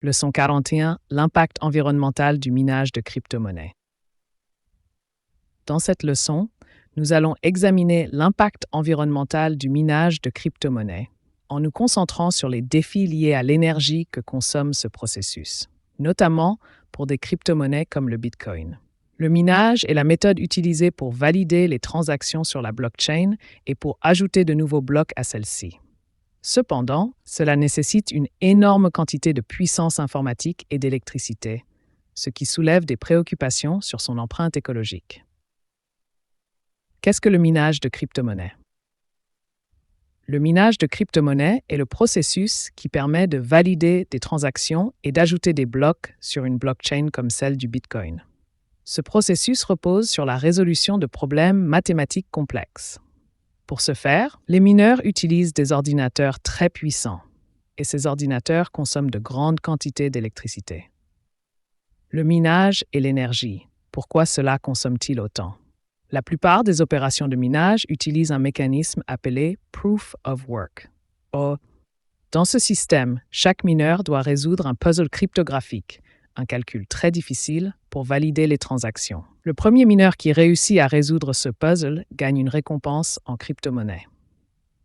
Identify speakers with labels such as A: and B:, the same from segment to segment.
A: Leçon 41, l'impact environnemental du minage de crypto-monnaies. Dans cette leçon, nous allons examiner l'impact environnemental du minage de crypto-monnaies en nous concentrant sur les défis liés à l'énergie que consomme ce processus, notamment pour des crypto-monnaies comme le Bitcoin. Le minage est la méthode utilisée pour valider les transactions sur la blockchain et pour ajouter de nouveaux blocs à celle-ci. Cependant, cela nécessite une énorme quantité de puissance informatique et d'électricité, ce qui soulève des préoccupations sur son empreinte écologique. Qu'est-ce que le minage de crypto-monnaies? Le minage de crypto-monnaies est le processus qui permet de valider des transactions et d'ajouter des blocs sur une blockchain comme celle du Bitcoin. Ce processus repose sur la résolution de problèmes mathématiques complexes. Pour ce faire, les mineurs utilisent des ordinateurs très puissants, et ces ordinateurs consomment de grandes quantités d'électricité. Le minage et l'énergie, pourquoi cela consomme-t-il autant? La plupart des opérations de minage utilisent un mécanisme appelé Proof of Work. Dans ce système, chaque mineur doit résoudre un puzzle cryptographique, un calcul très difficile pour valider les transactions. Le premier mineur qui réussit à résoudre ce puzzle gagne une récompense en crypto-monnaie.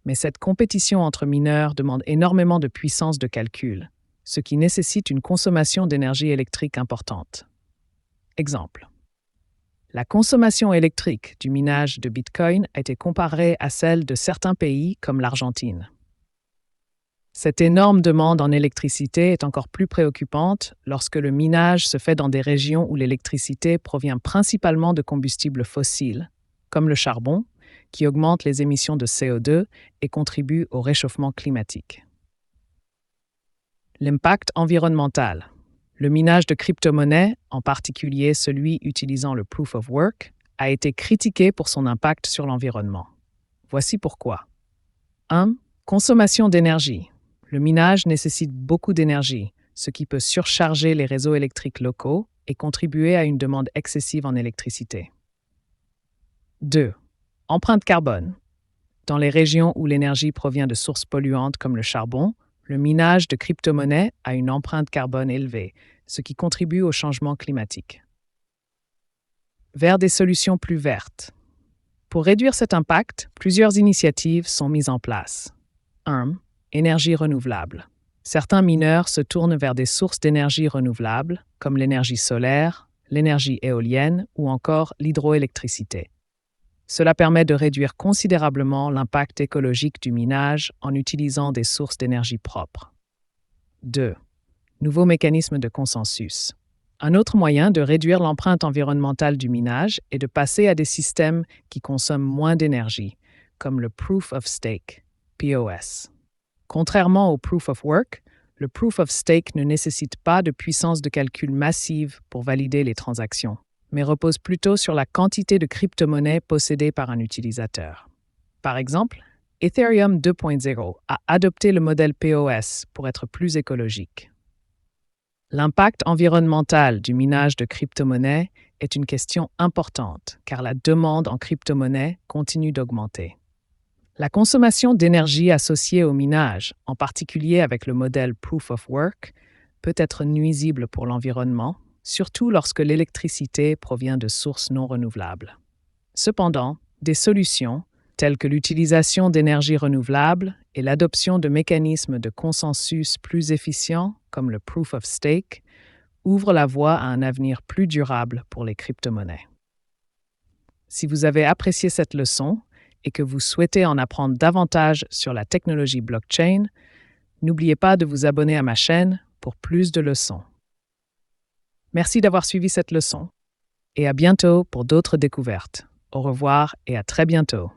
A: Mais cette compétition entre mineurs demande énormément de puissance de calcul, ce qui nécessite une consommation d'énergie électrique importante. Exemple. La consommation électrique du minage de Bitcoin a été comparée à celle de certains pays comme l'Argentine. Cette énorme demande en électricité est encore plus préoccupante lorsque le minage se fait dans des régions où l'électricité provient principalement de combustibles fossiles, comme le charbon, qui augmente les émissions de CO2 et contribue au réchauffement climatique. L'impact environnemental. Le minage de crypto-monnaies, en particulier celui utilisant le Proof of Work, a été critiqué pour son impact sur l'environnement. Voici pourquoi. 1. Consommation d'énergie. Le minage nécessite beaucoup d'énergie, ce qui peut surcharger les réseaux électriques locaux et contribuer à une demande excessive en électricité. 2. Empreinte carbone. Dans les régions où l'énergie provient de sources polluantes comme le charbon, le minage de crypto-monnaies a une empreinte carbone élevée, ce qui contribue au changement climatique. Vers des solutions plus vertes. Pour réduire cet impact, plusieurs initiatives sont mises en place. 1. Énergie renouvelable. Certains mineurs se tournent vers des sources d'énergie renouvelables, comme l'énergie solaire, l'énergie éolienne ou encore l'hydroélectricité. Cela permet de réduire considérablement l'impact écologique du minage en utilisant des sources d'énergie propres. 2. Nouveau mécanisme de consensus. Un autre moyen de réduire l'empreinte environnementale du minage est de passer à des systèmes qui consomment moins d'énergie, comme le Proof of Stake, POS. Contrairement au Proof of Work, le Proof of Stake ne nécessite pas de puissance de calcul massive pour valider les transactions, mais repose plutôt sur la quantité de crypto-monnaies possédées par un utilisateur. Par exemple, Ethereum 2.0 a adopté le modèle POS pour être plus écologique. L'impact environnemental du minage de crypto-monnaies est une question importante car la demande en crypto-monnaies continue d'augmenter. La consommation d'énergie associée au minage, en particulier avec le modèle Proof of Work, peut être nuisible pour l'environnement, surtout lorsque l'électricité provient de sources non renouvelables. Cependant, des solutions, telles que l'utilisation d'énergie renouvelable et l'adoption de mécanismes de consensus plus efficients, comme le Proof of Stake, ouvrent la voie à un avenir plus durable pour les crypto-monnaies. Si vous avez apprécié cette leçon et que vous souhaitez en apprendre davantage sur la technologie blockchain, n'oubliez pas de vous abonner à ma chaîne pour plus de leçons. Merci d'avoir suivi cette leçon et à bientôt pour d'autres découvertes. Au revoir et à très bientôt.